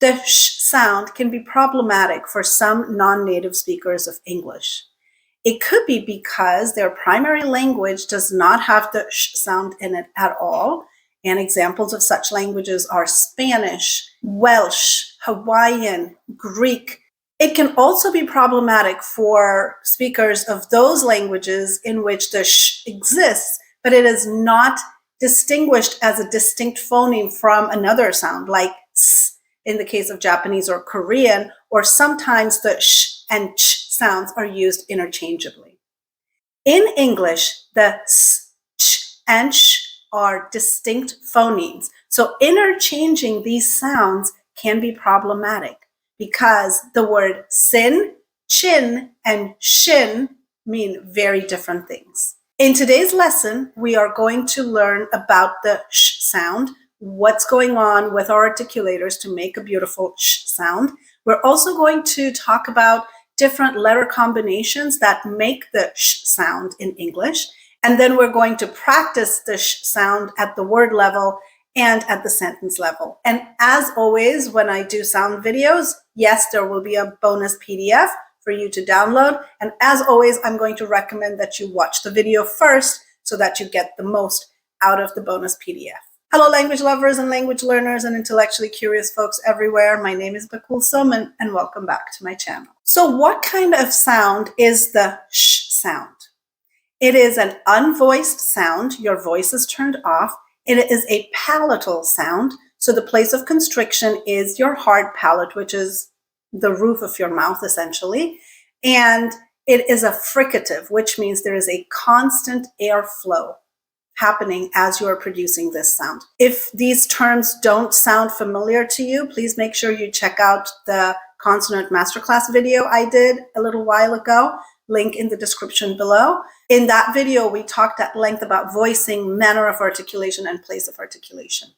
The sh sound can be problematic for some non-native speakers of English. It could be because their primary language does not have the sh sound in it at all. And examples of such languages are Spanish, Welsh, Hawaiian, Greek. It can also be problematic for speakers of those languages in which the sh exists, but it is not distinguished as a distinct phoneme from another sound, like s in the case of Japanese or Korean, or sometimes the sh and ch sounds are used interchangeably. In English, the s, ch, and sh are distinct phonemes. So interchanging these sounds can be problematic because the word sin, chin, and shin mean very different things. In today's lesson, we are going to learn about the sh sound, what's going on with our articulators to make a beautiful sh sound. We're also going to talk about different letter combinations that make the sh sound in English. And then we're going to practice the sh sound at the word level and at the sentence level. And as always, when I do sound videos, yes, there will be a bonus PDF for you to download. And as always, I'm going to recommend that you watch the video first so that you get the most out of the bonus PDF. Hello, language lovers and language learners and intellectually curious folks everywhere. My name is Bakul Soman and welcome back to my channel. So what kind of sound is the sh sound? It is an unvoiced sound. Your voice is turned off. It is a palatal sound. So the place of constriction is your hard palate, which is the roof of your mouth, essentially. And it is a fricative, which means there is a constant airflow happening as you are producing this sound. If these terms don't sound familiar to you, please make sure you check out the consonant masterclass video I did a little while ago. Link in the description below. In that video, we talked at length about voicing, manner of articulation, and place of articulation.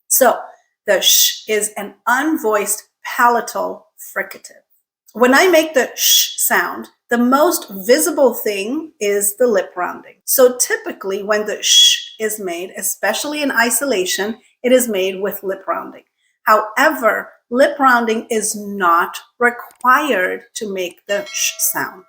So the sh is an unvoiced palatal fricative. When I make the sh sound, the most visible thing is the lip rounding. So typically when the sh is made, especially in isolation, it is made with lip rounding. However, lip rounding is not required to make the sh sound.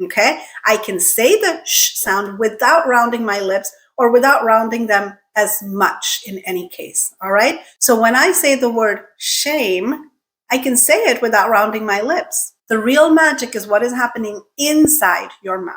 Okay, I can say the sh sound without rounding my lips or without rounding them as much in any case. All right, so when I say the word shame, I can say it without rounding my lips. The real magic is what is happening inside your mouth.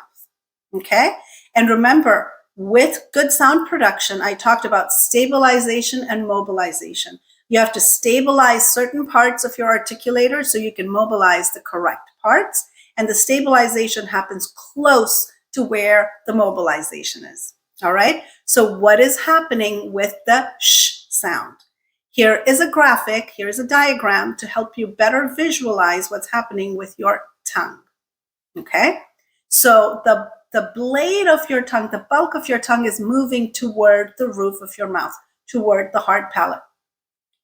Okay, and remember, with good sound production, I talked about stabilization and mobilization. You have to stabilize certain parts of your articulator so you can mobilize the correct parts. And the stabilization happens close to where the mobilization is. All right, so what is happening with the sh sound? Here is a graphic, here is a diagram to help you better visualize what's happening with your tongue. Okay, so the blade of your tongue, the bulk of your tongue is moving toward the roof of your mouth, toward the hard palate.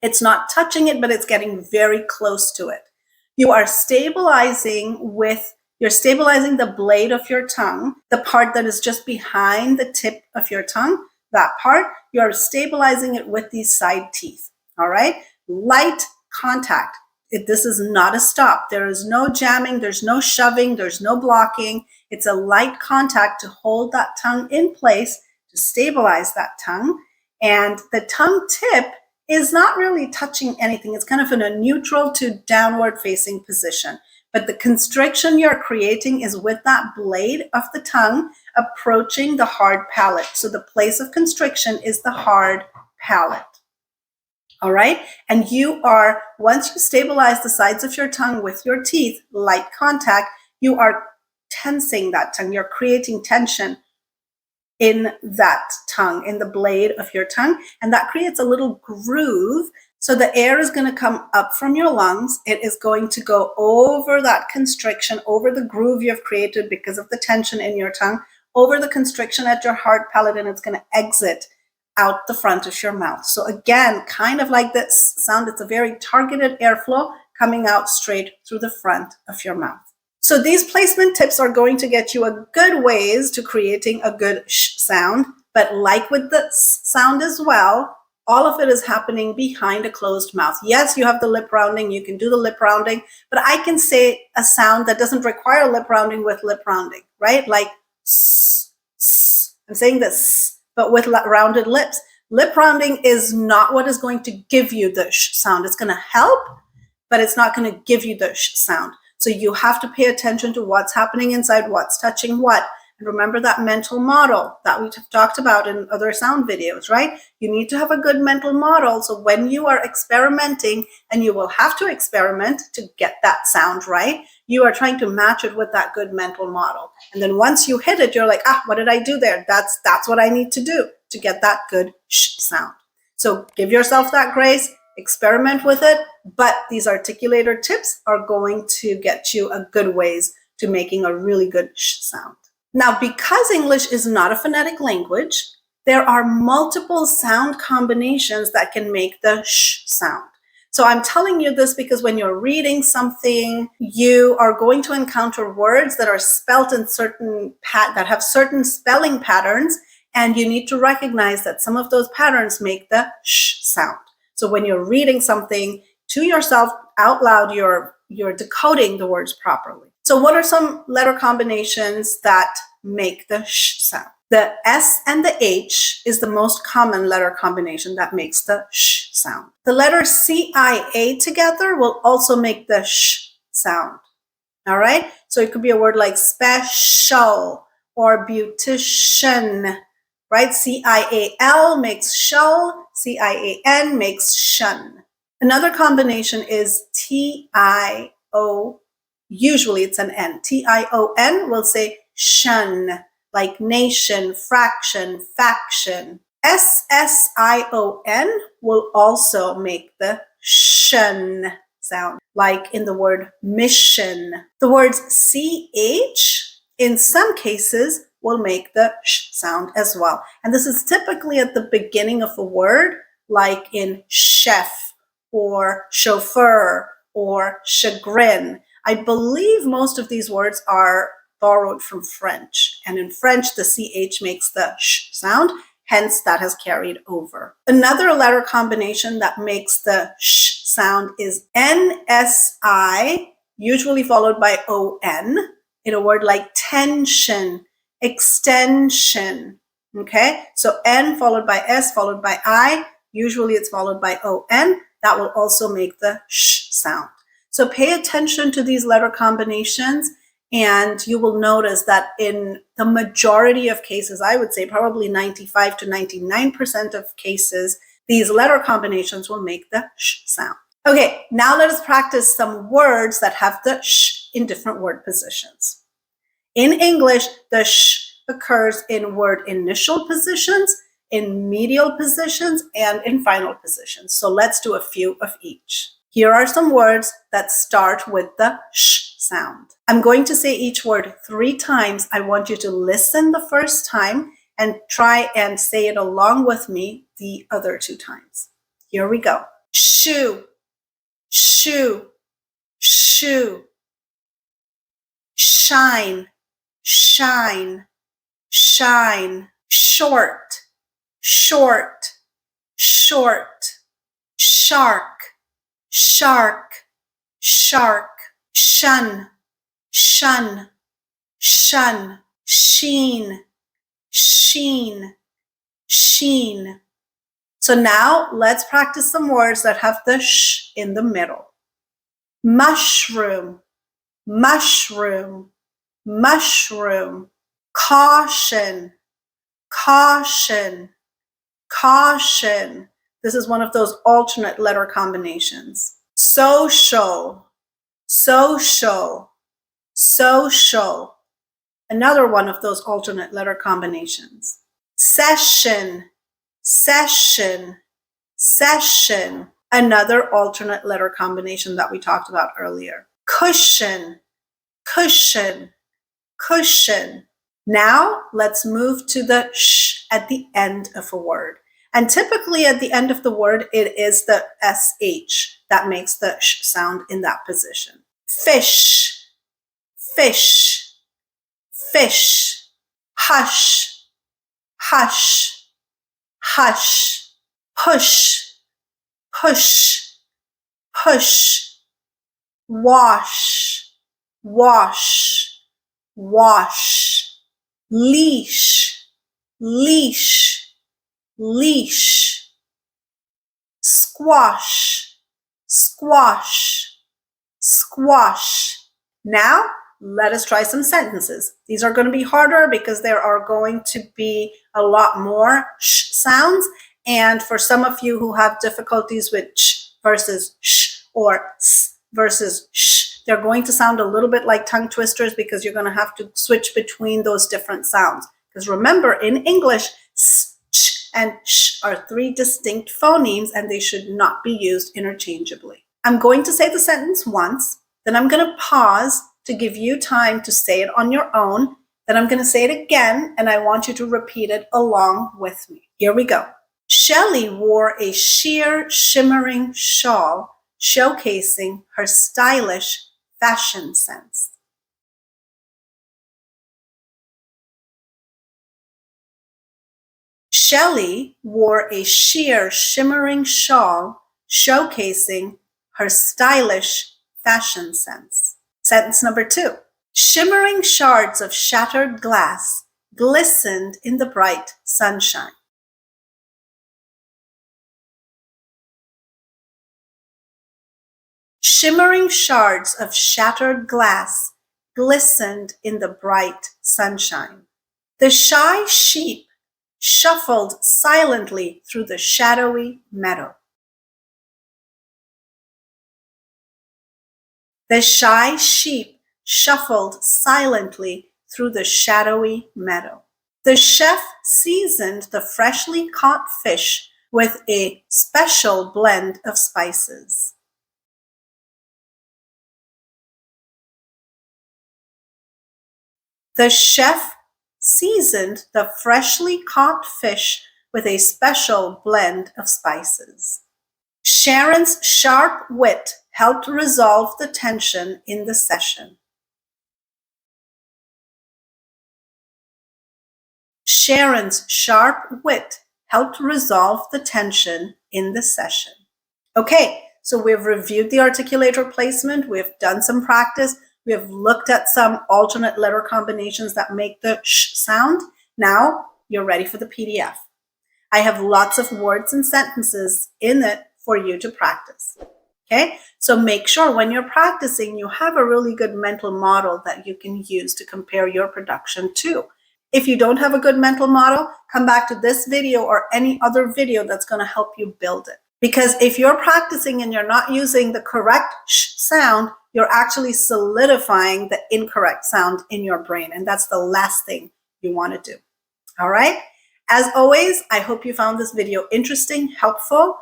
It's not touching it, but it's getting very close to it. You are stabilizing the blade of your tongue, the part that is just behind the tip of your tongue, that part, you're stabilizing it with these side teeth, all right? Light contact. This is not a stop. There is no jamming, there's no shoving, there's no blocking. It's a light contact to hold that tongue in place, to stabilize that tongue. And the tongue tip is not really touching anything. It's kind of in a neutral to downward facing position. But the constriction you're creating is with that blade of the tongue approaching the hard palate. So the place of constriction is the hard palate. All right? And you are, once you stabilize the sides of your tongue with your teeth, light contact, you are tensing that tongue. You're creating tension in that tongue, in the blade of your tongue, and that creates a little groove. So the air is going to come up from your lungs. It is going to go over that constriction, over the groove you've created because of the tension in your tongue, over the constriction at your hard palate, and it's going to exit out the front of your mouth. So again, kind of like this sound, it's a very targeted airflow coming out straight through the front of your mouth. So these placement tips are going to get you a good ways to creating a good sh sound, but like with the s sound as well, all of it is happening behind a closed mouth. Yes, you have the lip rounding, you can do the lip rounding, but I can say a sound that doesn't require lip rounding with lip rounding, right? Like s, s. I'm saying this, but with rounded lips. Lip rounding is not what is going to give you the sh sound. It's going to help, but it's not going to give you the sh sound. So you have to pay attention to what's happening inside, what's touching what. And remember that mental model that we talked about in other sound videos, right? You need to have a good mental model. So when you are experimenting, and you will have to experiment to get that sound right, you are trying to match it with that good mental model. And then once you hit it, you're like, what did I do there? That's what I need to do to get that good sh sound. So give yourself that grace, experiment with it, but these articulator tips are going to get you a good ways to making a really good sh sound. Now, because English is not a phonetic language, there are multiple sound combinations that can make the sh sound. So I'm telling you this because when you're reading something, you are going to encounter words that are spelt in that have certain spelling patterns, and you need to recognize that some of those patterns make the sh sound. So when you're reading something to yourself out loud, you're decoding the words properly. So what are some letter combinations that make the sh sound? The S and the H is the most common letter combination that makes the sh sound. The letter CIA together will also make the sh sound. All right? So it could be a word like special or beautician, right? CIAL makes shell, CIAN makes shun. Another combination is TIO. Usually it's an N. TION will say shun, like nation, fraction, faction. SSION will also make the shun sound, like in the word mission. The words CH in some cases will make the sh sound as well. And this is typically at the beginning of a word, like in chef or chauffeur or chagrin. I believe most of these words are borrowed from French. And in French, the CH makes the sh sound. Hence, that has carried over. Another letter combination that makes the sh sound is NSI, usually followed by ON, in a word like tension, extension. Okay, so N followed by S followed by I. Usually it's followed by ON. That will also make the sh sound. So pay attention to these letter combinations, and you will notice that in the majority of cases, I would say probably 95 to 99% of cases, these letter combinations will make the sh sound. Okay, now let us practice some words that have the sh in different word positions. In English, the sh occurs in word initial positions, in medial positions, and in final positions. So let's do a few of each. Here are some words that start with the sh sound. I'm going to say each word 3 times. I want you to listen the first time and try and say it along with me the other 2 times. Here we go. Shoe, shoe, shoe. Shine, shine, shine. Short, short, short. Shark, shark, shark. Shun, shun, shun. Sheen, sheen, sheen. So now let's practice some words that have the sh in the middle. Mushroom, mushroom, mushroom. Caution, caution, caution. This is one of those alternate letter combinations. Social, social, social. Another one of those alternate letter combinations. Session, session, session. Another alternate letter combination that we talked about earlier. Cushion, cushion, cushion. Now let's move to the sh at the end of a word. And typically at the end of the word, it is the SH that makes the sh sound in that position. Fish, fish, fish. Hush, hush, hush. push, push, push, wash, wash, wash, leash, leash, leash, squash, squash, squash. Now, let us try some sentences. These are going to be harder because there are going to be a lot more sh sounds. And for some of you who have difficulties with ch versus sh or s versus sh, they're going to sound a little bit like tongue twisters because you're going to have to switch between those different sounds. Because remember, in English, s, ch, and sh are three distinct phonemes and they should not be used interchangeably. I'm going to say the sentence once, then I'm going to pause to give you time to say it on your own. Then I'm going to say it again, and I want you to repeat it along with me. Here we go. Shelley wore a sheer, shimmering shawl, showcasing her stylish fashion sense. Shelley wore a sheer, shimmering shawl, showcasing her stylish fashion sense. Sentence number 2. Shimmering shards of shattered glass glistened in the bright sunshine. Shimmering shards of shattered glass glistened in the bright sunshine. The shy sheep shuffled silently through the shadowy meadow. The shy sheep shuffled silently through the shadowy meadow. The chef seasoned the freshly caught fish with a special blend of spices. The chef seasoned the freshly caught fish with a special blend of spices. Sharon's sharp wit helped resolve the tension in the session. Sharon's sharp wit helped resolve the tension in the session. Okay, so we've reviewed the articulator placement, we've done some practice, we have looked at some alternate letter combinations that make the sh sound. Now you're ready for the PDF. I have lots of words and sentences in it for you to practice. Okay, so make sure when you're practicing, you have a really good mental model that you can use to compare your production to. If you don't have a good mental model, come back to this video or any other video that's going to help you build it. Because if you're practicing and you're not using the correct sh sound, you're actually solidifying the incorrect sound in your brain. And that's the last thing you want to do. All right. As always, I hope you found this video interesting, helpful.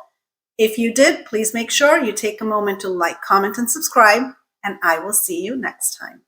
If you did, please make sure you take a moment to like, comment, and subscribe, and I will see you next time.